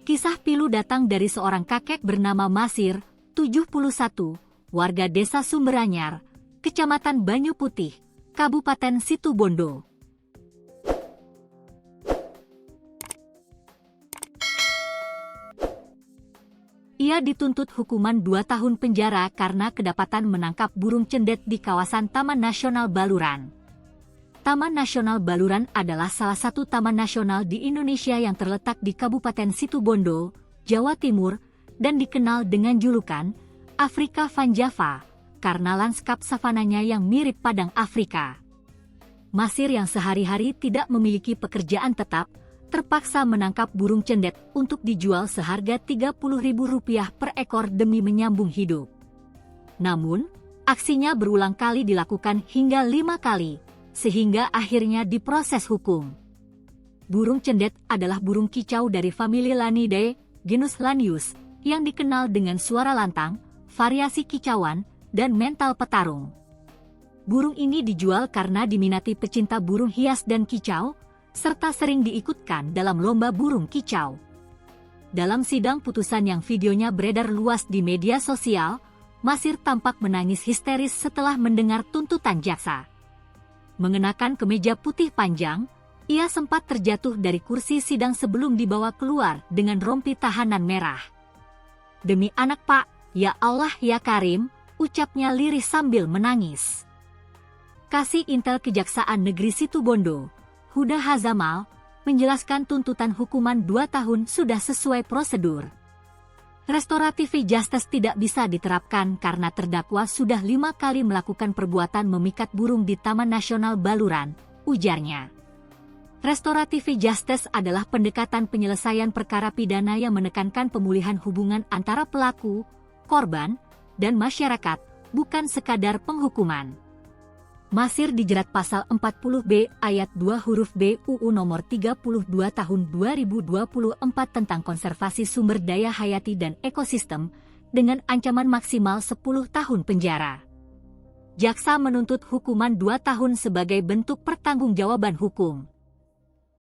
Kisah pilu datang dari seorang kakek bernama Masir, 71, warga desa Sumberanyar, Kecamatan Banyu Putih, Kabupaten Situbondo. Ia dituntut hukuman 2 tahun penjara karena kedapatan menangkap burung cendet di kawasan Taman Nasional Baluran. Taman Nasional Baluran adalah salah satu taman nasional di Indonesia yang terletak di Kabupaten Situbondo, Jawa Timur, dan dikenal dengan julukan Afrika Van Java, karena lanskap savananya yang mirip padang Afrika. Masir yang sehari-hari tidak memiliki pekerjaan tetap, terpaksa menangkap burung cendet untuk dijual seharga Rp30.000 per ekor demi menyambung hidup. Namun, aksinya berulang kali dilakukan hingga 5 kali, sehingga akhirnya diproses hukum. Burung cendet adalah burung kicau dari famili Lanidae, genus Lanius, yang dikenal dengan suara lantang, variasi kicauan, dan mental petarung. Burung ini dijual karena diminati pecinta burung hias dan kicau, serta sering diikutkan dalam lomba burung kicau. Dalam sidang putusan yang videonya beredar luas di media sosial, Masir tampak menangis histeris setelah mendengar tuntutan jaksa. Mengenakan kemeja putih panjang, ia sempat terjatuh dari kursi sidang sebelum dibawa keluar dengan rompi tahanan merah. "Demi anak Pak, ya Allah ya Karim," ucapnya lirih sambil menangis. Kasih Intel Kejaksaan Negeri Situbondo, Huda Hazamal, menjelaskan tuntutan hukuman 2 tahun sudah sesuai prosedur. Restoratif justice tidak bisa diterapkan karena terdakwa sudah 5 kali melakukan perbuatan memikat burung di Taman Nasional Baluran, ujarnya. Restoratif justice adalah pendekatan penyelesaian perkara pidana yang menekankan pemulihan hubungan antara pelaku, korban, dan masyarakat, bukan sekadar penghukuman. Masir dijerat pasal 40B ayat 2 huruf B UU nomor 32 tahun 2024 tentang konservasi sumber daya hayati dan ekosistem dengan ancaman maksimal 10 tahun penjara. Jaksa menuntut hukuman 2 tahun sebagai bentuk pertanggungjawaban hukum.